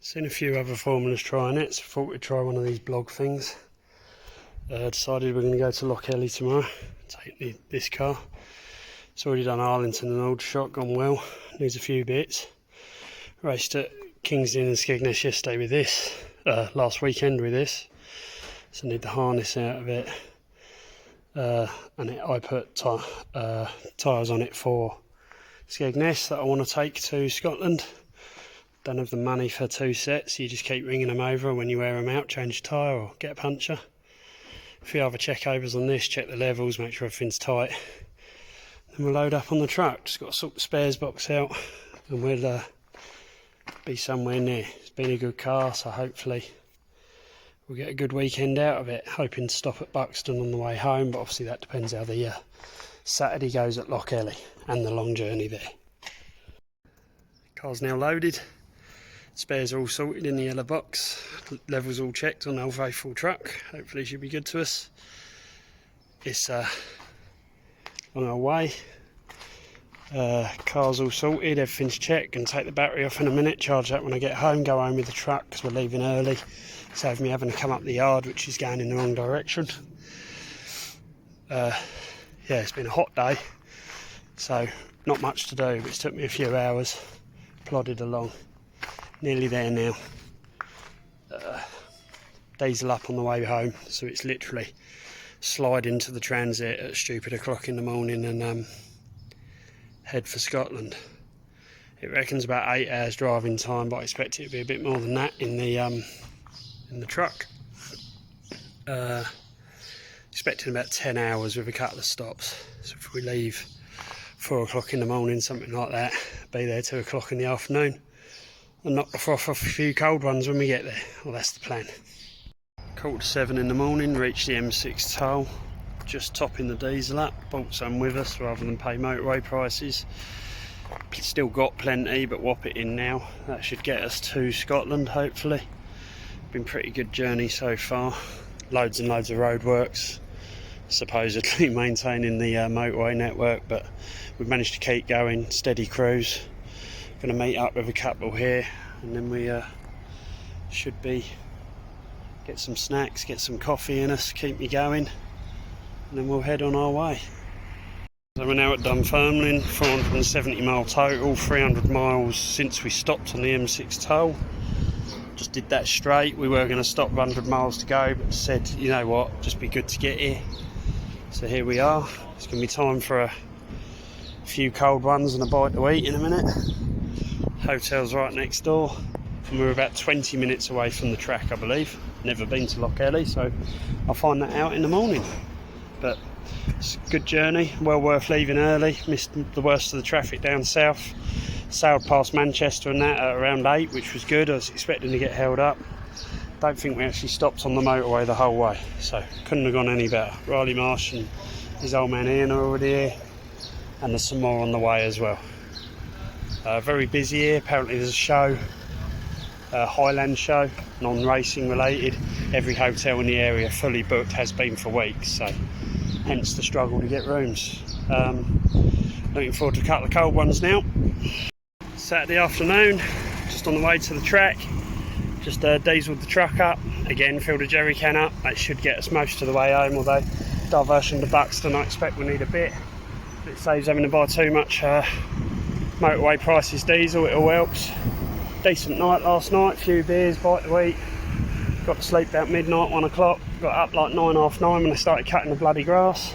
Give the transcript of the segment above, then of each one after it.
Seen a few other formulas trying it, so thought we'd try one of these blog things. Decided we're going to go to Lochgelly tomorrow, take this car. It's already done Arlington and Aldershot, gone well, needs a few bits. Raced at Kingston and Skegness yesterday with this, last weekend with this. So need the harness out of it. I put tyres on it for Skegness that I want to take to Scotland. Don't have the money for 2 sets, you just keep ringing them over when you wear them out, change your tyre or get a puncher. A few other check-overs on this, check the levels, make sure everything's tight. Then we'll load up on the truck, just got to sort the spares box out and we'll be somewhere near. It's been a good car, so hopefully we'll get a good weekend out of it. Hoping to stop at Buxton on the way home, but obviously that depends how the Saturday goes at Lochgelly and the long journey there. Car's now loaded. Spares are all sorted in the yellow box, levels all checked on the old faithful truck, hopefully should be good to us. It's on our way, car's all sorted, everything's checked, and take the battery off in a minute, charge that when I get home, go home with the truck because we're leaving early, save me having to come up the yard which is going in the wrong direction. Yeah, it's been a hot day, so not much to do, but it's took me a few hours, plodded along. Nearly there now. Diesel up on the way home, so it's literally slide into the transit at stupid o'clock in the morning and head for Scotland. It reckons about 8 hours driving time, but I expect it to be a bit more than that in the truck. Expecting about 10 hours with a couple of stops. So if we leave 4 o'clock in the morning, something like that, be there 2 o'clock in the afternoon. And knock the froth off a few cold ones when we get there. Well, that's the plan. 7:15 in the morning, reached the M6 toll, just topping the diesel up, bought some with us rather than pay motorway prices. Still got plenty, but whop it in now. That should get us to Scotland, hopefully. Been a pretty good journey so far. Loads and loads of roadworks, supposedly maintaining the motorway network, but we've managed to keep going, steady cruise. Going to meet up with a couple here and then we should be get some snacks, get some coffee in us, keep me going, and then we'll head on our way. So we're now at Dunfermline, 470 mile total, 300 miles since we stopped on the M6 toll. Just did that straight. We were going to stop 100 miles to go, but said, you know what, just be good to get here. So here we are. It's going to be time for a few cold ones and a bite to eat in a minute. Hotel's right next door, and we're about 20 minutes away from the track, I believe. Never been to Lochgelly, so I'll find that out in the morning. But it's a good journey, well worth leaving early. Missed the worst of the traffic down south. Sailed past Manchester and that at around 8, which was good. I was expecting to get held up. Don't think we actually stopped on the motorway the whole way, so couldn't have gone any better. Riley Marsh and his old man Ian are already here, and there's some more on the way as well. Very busy here. Apparently there's a show, Highland show, non-racing related. Every hotel in the area fully booked, has been for weeks, so hence the struggle to get rooms. Looking forward to a couple of cold ones now. Saturday afternoon, just on the way to the track, just dieselled the truck up, again filled a jerry can up. That should get us most of the way home, although diversion to Buxton I expect we need a bit. It saves having to buy too much motorway prices diesel, it all helps. Decent night last night, few beers, bite to eat. Got to sleep about midnight, 1 o'clock. Got up like 9, half 9 when I started cutting the bloody grass.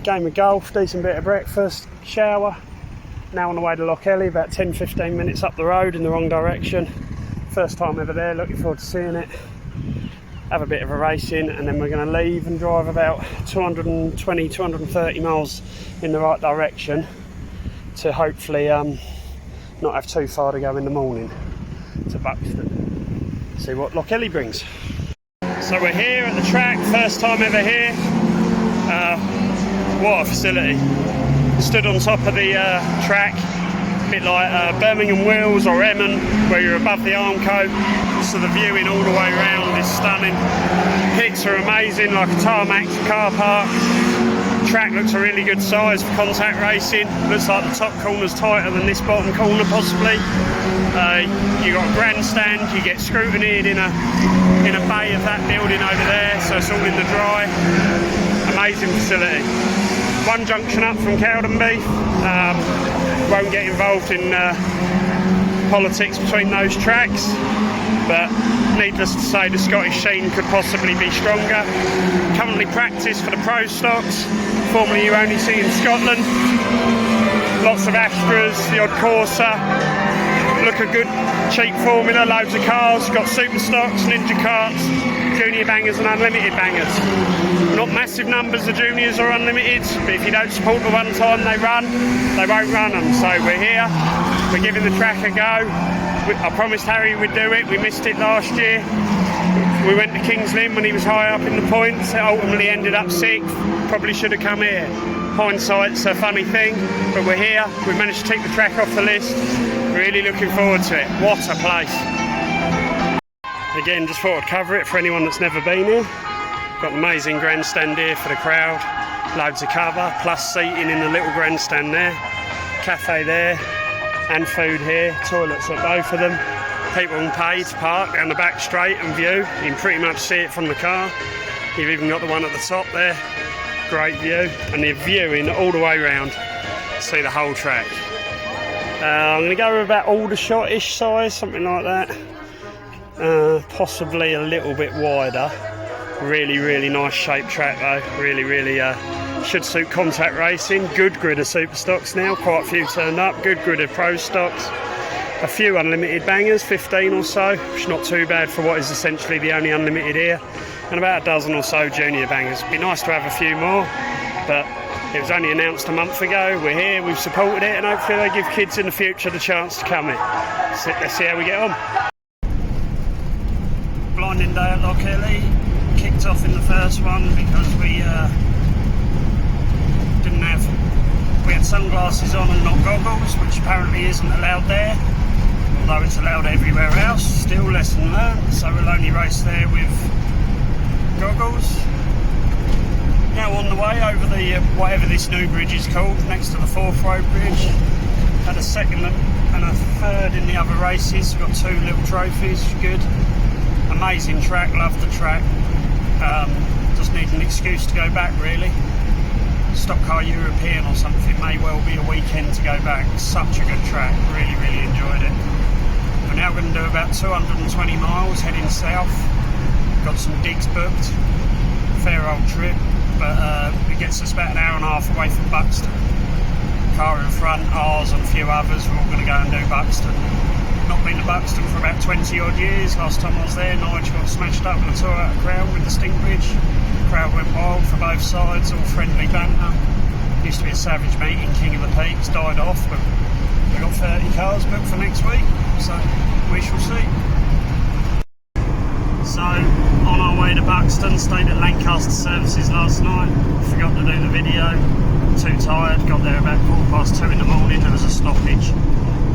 Game of golf, decent bit of breakfast, shower. Now on the way to Lochgelly, about 10-15 minutes up the road in the wrong direction. First time ever there, looking forward to seeing it. Have a bit of a racing, and then we're going to leave and drive about 220, 230 miles in the right direction to hopefully not have too far to go in the morning to Buxton. See what Lochgelly brings. So we're here at the track, first time ever here. What a facility. Stood on top of the track, a bit like Birmingham Wheels or Emmon, where you're above the Armco, so the viewing all the way around is stunning. Pits are amazing, like a tarmac car park. Track looks a really good size for contact racing. Looks like the top corner's tighter than this bottom corner possibly. You got a grandstand, you get scrutineered in a bay of that building over there, so it's all in the dry. Amazing facility. One junction up from Cowdenbeath. Won't get involved in politics between those tracks, but needless to say the Scottish scene could possibly be stronger. Currently practice for the pro stocks, formerly you only see in Scotland. Lots of Astras, the odd Corsa. Look a good cheap formula, loads of cars, got super stocks, ninja carts, junior bangers and unlimited bangers. Not massive numbers of juniors or unlimiteds, but if you don't support the one time they run, they won't run them. So we're here, we're giving the track a go. I promised Harry we'd do it, we missed it last year. We went to King's Lynn when he was high up in the points, it ultimately ended up 6th, probably should have come here. Hindsight's a funny thing, but we're here, we've managed to take the track off the list, really looking forward to it. What a place. Again, just thought I'd cover it for anyone that's never been here. Got an amazing grandstand here for the crowd, loads of cover, plus seating in the little grandstand there, cafe there, and food here, toilets at both of them. People can pay to park down the back straight and view. You can pretty much see it from the car. You've even got the one at the top there, great view, and you're viewing all the way around, see the whole track. I'm going to go with about Aldershot-ish size, something like that. Possibly a little bit wider. Really nice shaped track though, really should suit contact racing. Good grid of super stocks now, quite a few turned up, good grid of pro stocks. A few unlimited bangers, 15 or so, which is not too bad for what is essentially the only unlimited here. And about a dozen or so junior bangers. It'd be nice to have a few more, but it was only announced a month ago. We're here, we've supported it, and hopefully they give kids in the future the chance to come in. So let's see how we get on. Blinding day at Lochgelly. Kicked off in the first one because we had sunglasses on and not goggles, which apparently isn't allowed there, although it's allowed everywhere else. Still lesson learned, so we'll only race there with goggles. Now on the way over the whatever this new bridge is called, next to the Forth Road Bridge. Had a second and a third in the other races. We've got 2 little trophies, good. Amazing track, love the track. Just need an excuse to go back really. Stock car European or something, may well be a weekend to go back. Such a good track, really enjoyed it. We're now going to do about 220 miles heading south. Got some digs booked, fair old trip, but it gets us about an hour and a half away from Buxton. Car in front, ours and a few others, we're all going to go and do Buxton. Not been to Buxton for about 20 odd years. Last time I was there, Nigel got smashed up and I tore out a crowd with the stink bridge. Crowd went wild for both sides, all friendly banter. Used to be a savage meeting, King of the Peaks, died off, but we've got 30 cars booked for next week, so we shall see. So, on our way to Buxton, stayed at Lancaster Services last night, forgot to do the video, too tired, got there about 2:15 in the morning, there was a stoppage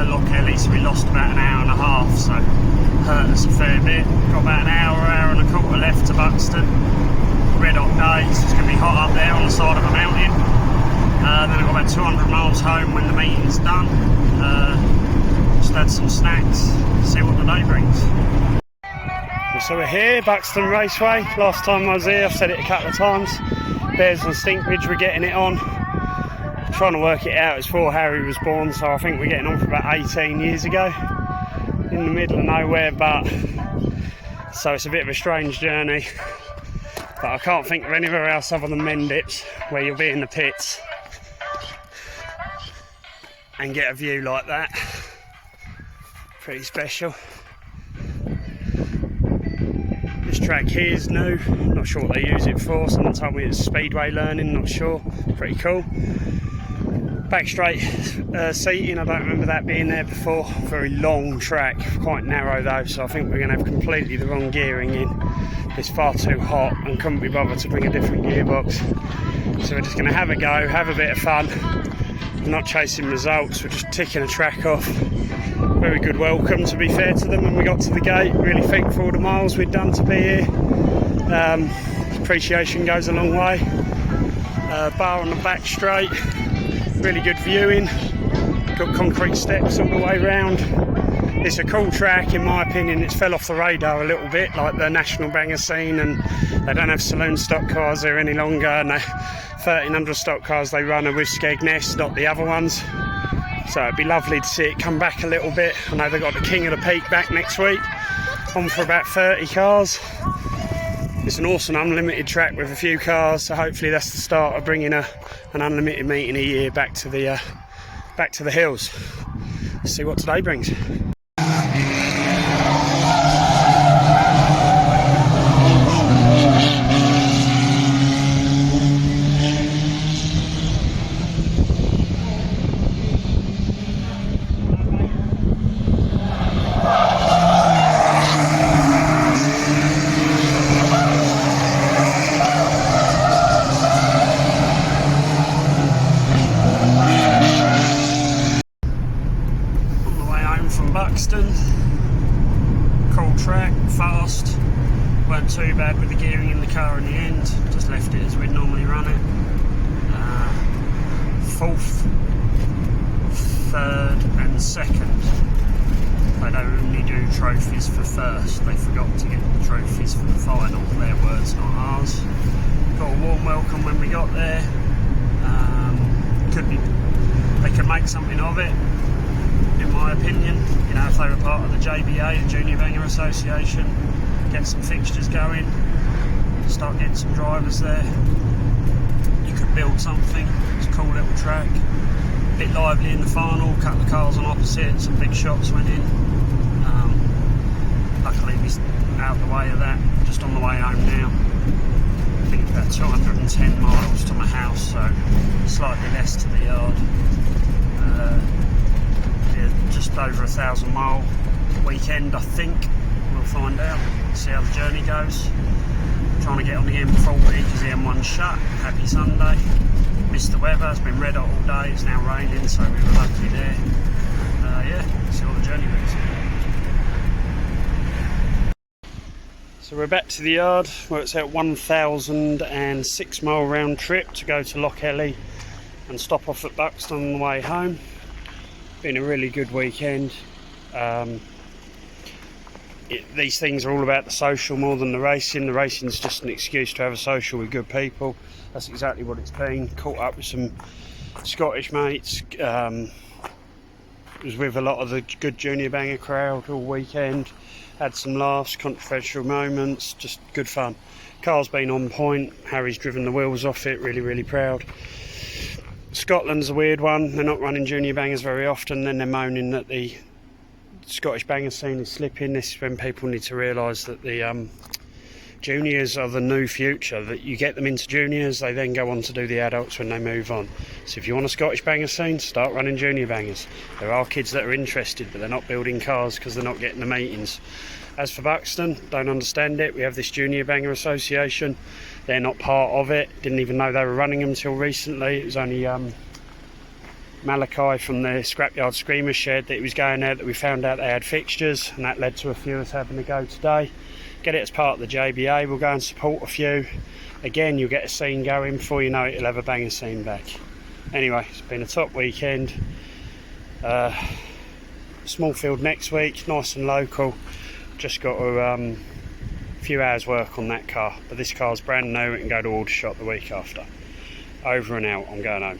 at Lochgelly, so we lost about an hour and a half, so hurt us a fair bit. Got about an hour and a quarter left to Buxton. Red hot days, it's going to be hot up there on the side of a mountain. Then I've got about 200 miles home when the meeting's done. Just had some snacks, see what the day brings. So we're here, Buxton Raceway. Last time I was here, I've said it a couple of times. There's the stink bridge we're getting it on. Trying to work it out, it's before Harry was born, so I think we're getting on for about 18 years ago. In the middle of nowhere, but so it's a bit of a strange journey. But I can't think of anywhere else other than Mendips where you'll be in the pits and get a view like that. Pretty special. This track here is new, not sure what they use it for. Someone told me it's speedway learning, not sure. Pretty cool. Back straight seating, I don't remember that being there before. Very long track, quite narrow though, so I think we're going to have completely the wrong gearing in. It's far too hot and couldn't be bothered to bring a different gearbox. So we're just going to have a go, have a bit of fun. We're not chasing results, we're just ticking a track off. Very good welcome, to be fair to them, when we got to the gate. Really thankful for all the miles we'd done to be here. Appreciation goes a long way. Bar on the back straight, really good viewing, got concrete steps all the way round. It's a cool track in my opinion. It's fell off the radar a little bit, like the national banger scene, and they don't have saloon stock cars there any longer, and the 1300 stock cars they run are with Skegness, not the other ones. So it'd be lovely to see it come back a little bit. I know they've got the King of the Peak back next week, on for about 30 cars. It's an awesome unlimited track with a few cars, so hopefully that's the start of bringing an unlimited meeting a year back to the hills. Let's see what today brings. From Buxton, cool track, fast, weren't too bad with the gearing in the car in the end, just left it as we'd normally run it. Fourth, third and second. They don't only do trophies for first, they forgot to get the trophies for the final, their words not ours. Got a warm welcome when we got there. They could make something of it, in my opinion. You know, if they were part of the JBA, the Junior Banger Association, get some fixtures going, start getting some drivers there, you could build something. It's a cool little track, a bit lively in the final, a couple of cars on opposite, some big shots went in. Luckily we're out the way of that, just on the way home now. I think about 210 miles to my house, so slightly less to the yard. Just over 1,000 mile weekend, I think. We'll find out, see how the journey goes. Trying to get on the M40 because the M1's shut. Happy Sunday. Missed the weather, it's been red hot all day, it's now raining, so we were lucky there. Yeah, see what the journey brings. So we're back to the yard where it's at 1,006 mile round trip to go to Lochgelly and stop off at Buxton on the way home. Been a really good weekend. These things are all about the social more than the racing. The racing's just an excuse to have a social with good people. That's exactly what it's been. Caught up with some Scottish mates. Was with a lot of the good Junior Banger crowd all weekend. Had some laughs, controversial moments, just good fun. Car's been on point. Harry's driven the wheels off it, really proud. Scotland's a weird one. They're not running Junior Bangers very often, then they're moaning that the Scottish banger scene is slipping. This is when people need to realise that the juniors are the new future, that you get them into juniors, they then go on to do the adults when they move on. So if you want a Scottish banger scene, start running Junior Bangers. There are kids that are interested, but they're not building cars because they're not getting the meetings. As for Buxton, don't understand it. We have this Junior Banger Association. They're not part of it. Didn't even know they were running them until recently. It was only Malachi from the Scrapyard Screamer shed that he was going there that we found out they had fixtures, and that led to a few of us having to go today. Get it as part of the JBA. We'll go and support a few. Again, you'll get a scene going. Before you know it, you'll have a banger scene back. Anyway, it's been a top weekend. Small field next week, nice and local. Just got a few hours work on that car, but this car's brand new. It can go to order shop the week after. Over and out, I'm going home.